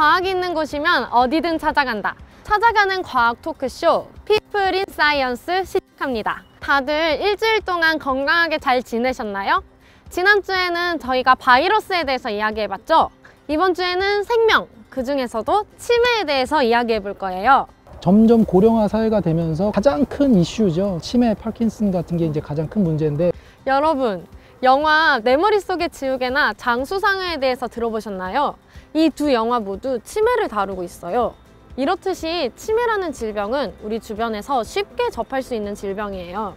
과학이 있는 곳이면 어디든 찾아간다. 찾아가는 과학 토크쇼 피플 인 사이언스 시작합니다. 다들 일주일 동안 건강하게 잘 지내셨나요? 지난주에는 저희가 바이러스에 대해서 이야기해봤죠? 이번 주에는 생명, 그 중에서도 치매에 대해서 이야기해볼 거예요. 점점 고령화 사회가 되면서 가장 큰 이슈죠. 치매, 파킨슨 같은 게 이제 가장 큰 문제인데, 여러분, 영화 내 머릿속의 지우개나 장수상회에 대해서 들어보셨나요? 이 두 영화 모두 치매를 다루고 있어요. 이렇듯이 치매라는 질병은 우리 주변에서 쉽게 접할 수 있는 질병이에요.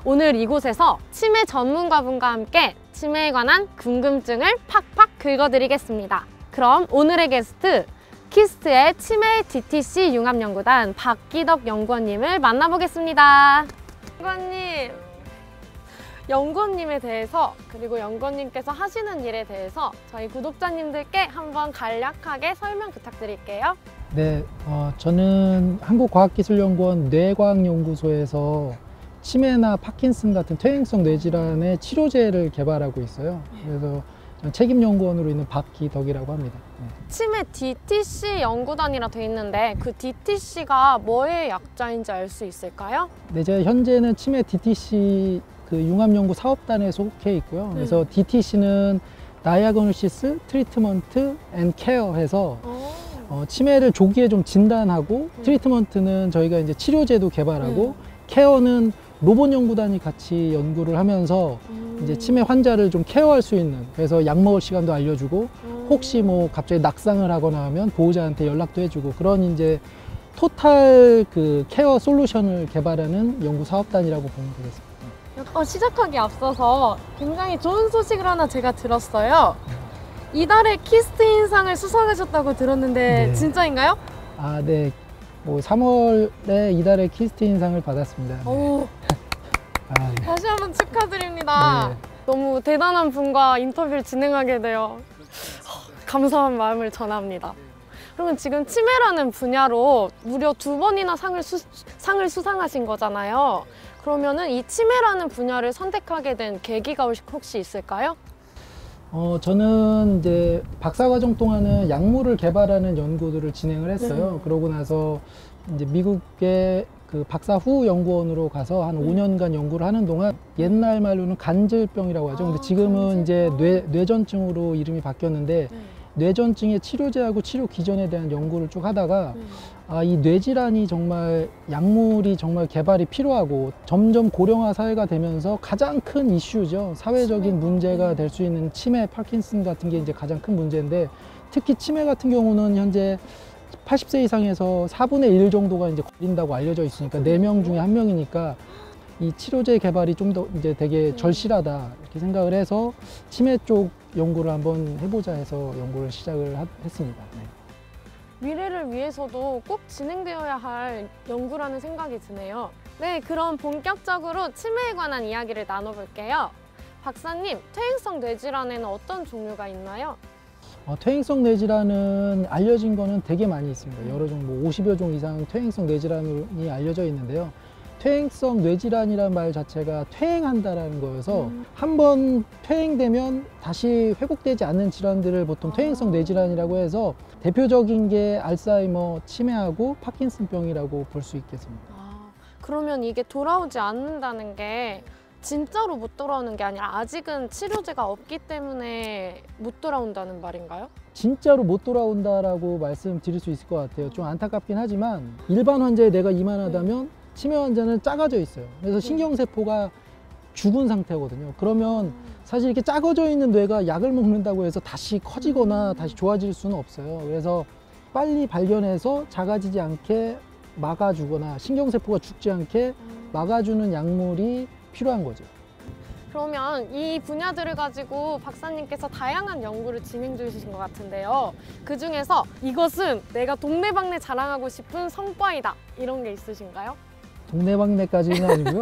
오늘 이곳에서 치매 전문가분과 함께 치매에 관한 궁금증을 팍팍 긁어드리겠습니다. 그럼 오늘의 게스트, 키스트의 치매 DTC 융합연구단 박기덕 연구원님을 만나보겠습니다. 연구원님에 대해서, 그리고 연구원님께서 하시는 일에 대해서 저희 구독자님들께 한번 간략하게 설명 부탁드릴게요. 네, 저는 한국과학기술연구원 뇌과학연구소에서 치매나 파킨슨 같은 퇴행성 뇌질환의 치료제를 개발하고 있어요. 그래서 책임연구원으로 있는 박기덕이라고 합니다. 치매 DTC 연구단이라 돼 있는데 그 DTC가 뭐의 약자인지 알 수 있을까요? 네, 제가 현재는 치매 DTC 그 융합연구 사업단에 속해 있고요. 그래서 DTC는 다이아그노시스, 트리트먼트 앤 케어 해서 치매를 조기에 좀 진단하고, 트리트먼트는 저희가 이제 치료제도 개발하고, 케어는 로봇 연구단이 같이 연구를 하면서 이제 치매 환자를 좀 케어할 수 있는, 그래서 약 먹을 시간도 알려주고, 혹시 뭐 갑자기 낙상을 하거나 하면 보호자한테 연락도 해주고, 그런 이제 토탈 그 케어 솔루션을 개발하는 연구 사업단이라고 보면 되겠습니다. 시작하기 앞서서 굉장히 좋은 소식을 하나 제가 들었어요. 이달에 키스트인상을 수상하셨다고 들었는데, 네. 진짜인가요? 아, 네. 뭐 3월에 이달에 키스트인상을 받았습니다. 오, 네. 다시 한번 축하드립니다. 네. 너무 대단한 분과 인터뷰를 진행하게 되어 감사한 마음을 전합니다. 그러면 지금 치매라는 분야로 무려 2번이나 상을 수상하신 거잖아요. 그러면은 이 치매라는 분야를 선택하게 된 계기가 혹시 있을까요? 저는 이제 박사과정 동안은 약물을 개발하는 연구들을 진행을 했어요. 그러고 나서 이제 미국의 그 박사 후 연구원으로 가서 한 5년간 연구를 하는 동안, 옛날 말로는 간질병이라고 하죠. 근데 지금은 이제 뇌전증으로 이름이 바뀌었는데, 뇌전증의 치료제하고 치료 기전에 대한 연구를 쭉 하다가 이 뇌질환이 정말 약물이 정말 개발이 필요하고, 점점 고령화 사회가 되면서 가장 큰 이슈죠. 사회적인 문제가 될 수 있는 치매, 파킨슨 같은 게 이제 가장 큰 문제인데, 특히 치매 같은 경우는 현재 80세 이상에서 4분의 1 정도가 이제 걸린다고 알려져 있으니까, 4명 중에 1명이니까 이 치료제 개발이 좀 더 이제 되게 절실하다 이렇게 생각을 해서 치매 쪽 연구를 한번 해보자 해서 연구를 시작을 했습니다. 네. 미래를 위해서도 꼭 진행되어야 할 연구라는 생각이 드네요. 네, 그럼 본격적으로 치매에 관한 이야기를 나눠볼게요. 박사님, 퇴행성 뇌질환에는 어떤 종류가 있나요? 퇴행성 뇌질환은 알려진 거는 되게 많이 있습니다. 여러 종, 뭐 50여 종 이상 퇴행성 뇌질환이 알려져 있는데요. 퇴행성 뇌질환이라는 말 자체가 퇴행한다라는 거여서 한번 퇴행되면 다시 회복되지 않는 질환들을 보통 퇴행성 뇌질환이라고 해서, 대표적인 게 알츠하이머, 치매하고 파킨슨병이라고 볼 수 있겠습니다. 그러면 이게 돌아오지 않는다는 게 진짜로 못 돌아오는 게 아니라 아직은 치료제가 없기 때문에 못 돌아온다는 말인가요? 진짜로 못 돌아온다라고 말씀드릴 수 있을 것 같아요. 좀 안타깝긴 하지만, 일반 환자의 뇌가 이만하다면 치매 환자는 작아져 있어요. 그래서 신경세포가 죽은 상태거든요. 그러면 사실 이렇게 작아져 있는 뇌가 약을 먹는다고 해서 다시 커지거나 다시 좋아질 수는 없어요. 그래서 빨리 발견해서 작아지지 않게 막아주거나 신경세포가 죽지 않게 막아주는 약물이 필요한 거죠. 그러면 이 분야들을 가지고 박사님께서 다양한 연구를 진행 중이신 것 같은데요. 그 중에서 이것은 내가 동네방네 자랑하고 싶은 성과이다, 이런 게 있으신가요? 동네방네까지는 아니고요.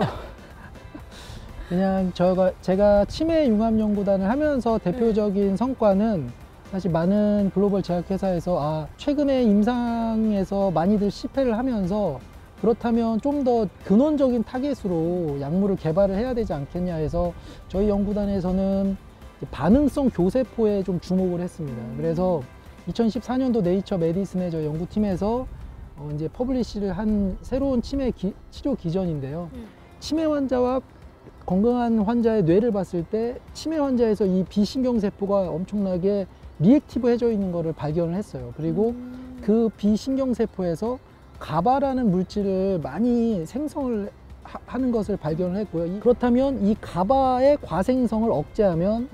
그냥 제가 치매 융합연구단을 하면서 대표적인 성과는, 사실 많은 글로벌 제약회사에서 최근에 임상에서 많이들 실패를 하면서, 그렇다면 좀 더 근원적인 타겟으로 약물을 개발을 해야 되지 않겠냐 해서 저희 연구단에서는 반응성 교세포에 좀 주목을 했습니다. 그래서 2014년도 네이처 메디슨의 저 연구팀에서 이제 퍼블리시를 한 새로운 치료 기전인데요. 치매 환자와 건강한 환자의 뇌를 봤을 때 치매 환자에서 이 비신경세포가 엄청나게 리액티브해져 있는 것을 발견을 했어요. 그리고 그 비신경세포에서 가바라는 물질을 많이 생성을 하는 것을 발견을 했고요. 그렇다면 이 가바의 과생성을 억제하면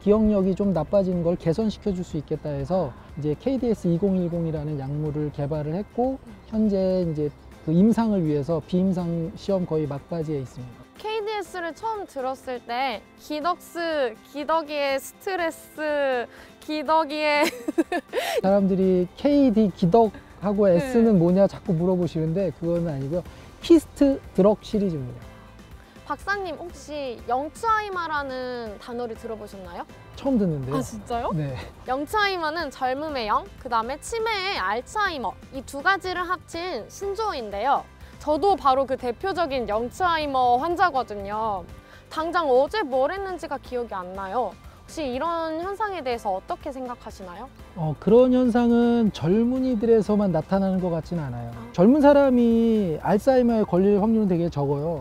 기억력이 좀 나빠지는 걸 개선시켜 줄 수 있겠다 해서 이제 KDS 2010이라는 약물을 개발을 했고 현재 이제 그 임상을 위해서 비임상 시험 거의 막바지에 있습니다. KDS를 처음 들었을 때 기덕스, 기덕이의 스트레스, 기덕이의 사람들이 KD 기덕하고 S는 뭐냐 자꾸 물어보시는데 그건 아니고요. 키스트 드럭 시리즈입니다. 박사님 혹시 영츠하이머라는 단어를 들어보셨나요? 처음 듣는데요. 아 진짜요? 네. 영츠하이머는 젊음의 영, 그 다음에 치매의 알츠하이머 이 두 가지를 합친 신조어인데요. 저도 바로 그 대표적인 영츠하이머 환자거든요. 당장 어제 뭘 했는지가 기억이 안 나요. 혹시 이런 현상에 대해서 어떻게 생각하시나요? 그런 현상은 젊은이들에서만 나타나는 것 같지는 않아요. 젊은 사람이 알츠하이머에 걸릴 확률은 되게 적어요.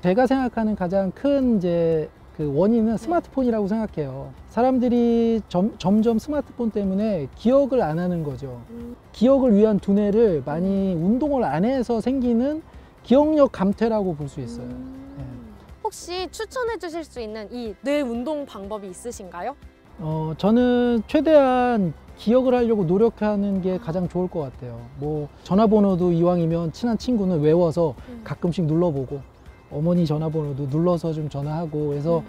제가 생각하는 가장 큰 이제 그 원인은 스마트폰이라고 생각해요. 사람들이 점점 스마트폰 때문에 기억을 안 하는 거죠. 기억을 위한 두뇌를 많이 운동을 안 해서 생기는 기억력 감퇴라고 볼 수 있어요. 네. 혹시 추천해 주실 수 있는 이 뇌 운동 방법이 있으신가요? 저는 최대한 기억을 하려고 노력하는 게 가장 좋을 것 같아요. 뭐 전화번호도 이왕이면 친한 친구는 외워서 가끔씩 눌러보고 어머니 전화번호도 눌러서 좀 전화하고 그래서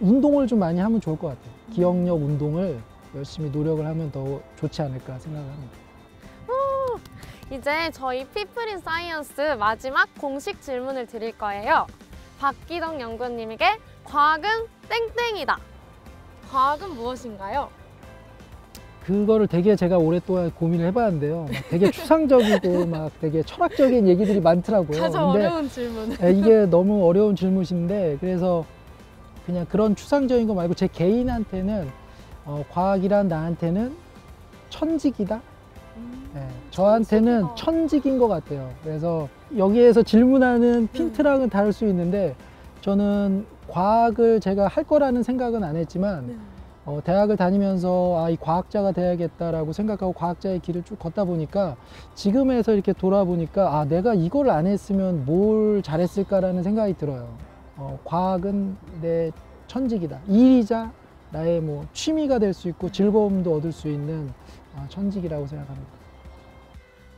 운동을 좀 많이 하면 좋을 것 같아요. 기억력 운동을 열심히 노력을 하면 더 좋지 않을까 생각합니다. 이제 저희 피플 인 사이언스 마지막 공식 질문을 드릴 거예요. 박기덕 연구원님에게 과학은 땡땡이다. 과학은 무엇인가요? 그거를 되게 제가 오랫동안 고민을 해봤는데요. 막 되게 추상적이고 막 되게 철학적인 얘기들이 많더라고요. 가장 근데 어려운 질문. 이게 너무 어려운 질문인데 그래서 그냥 그런 추상적인 거 말고 제 개인한테는 과학이란 나한테는 천직이다. 네, 저한테는 천직인 것 같아요. 그래서 여기에서 질문하는 핀트랑은 다를 수 있는데 저는 과학을 제가 할 거라는 생각은 안 했지만 대학을 다니면서 이 과학자가 돼야겠다라고 생각하고 과학자의 길을 쭉 걷다 보니까 지금에서 이렇게 돌아보니까 내가 이걸 안 했으면 뭘 잘했을까라는 생각이 들어요. 과학은 내 천직이다. 일이자 나의 뭐 취미가 될 수 있고 즐거움도 얻을 수 있는 천직이라고 생각합니다.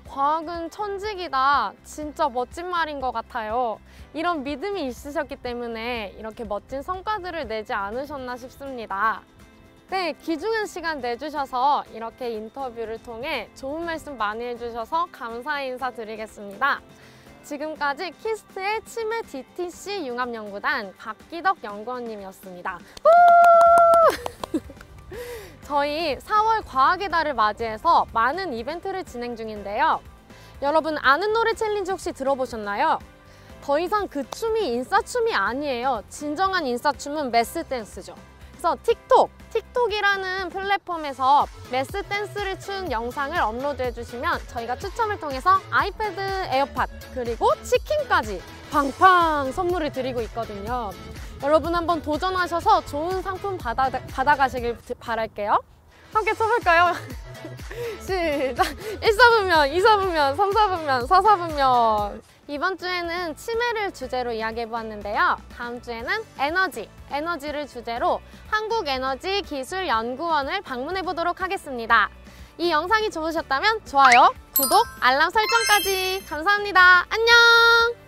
과학은 천직이다. 진짜 멋진 말인 것 같아요. 이런 믿음이 있으셨기 때문에 이렇게 멋진 성과들을 내지 않으셨나 싶습니다. 네, 귀중한 시간 내주셔서 이렇게 인터뷰를 통해 좋은 말씀 많이 해주셔서 감사의 인사 드리겠습니다. 지금까지 키스트의 치매 DTC 융합연구단 박기덕 연구원님이었습니다. 저희 4월 과학의 달을 맞이해서 많은 이벤트를 진행 중인데요. 여러분 아는 노래 챌린지 혹시 들어보셨나요? 더 이상 그 춤이 인싸춤이 아니에요. 진정한 인싸춤은 매스 댄스죠. 그래서 틱톡이라는 플랫폼에서 매스 댄스를 춘 영상을 업로드해 주시면 저희가 추첨을 통해서 아이패드 에어팟 그리고 치킨까지 팡팡 선물을 드리고 있거든요. 여러분 한번 도전하셔서 좋은 상품 받아가시길 바랄게요. 함께 쳐볼까요? 시작! 1사분면, 2사분면, 3사분면, 4사분면. 이번 주에는 치매를 주제로 이야기해보았는데요. 다음 주에는 에너지를 주제로 한국에너지기술연구원을 방문해보도록 하겠습니다. 이 영상이 좋으셨다면 좋아요, 구독, 알람 설정까지 감사합니다. 안녕!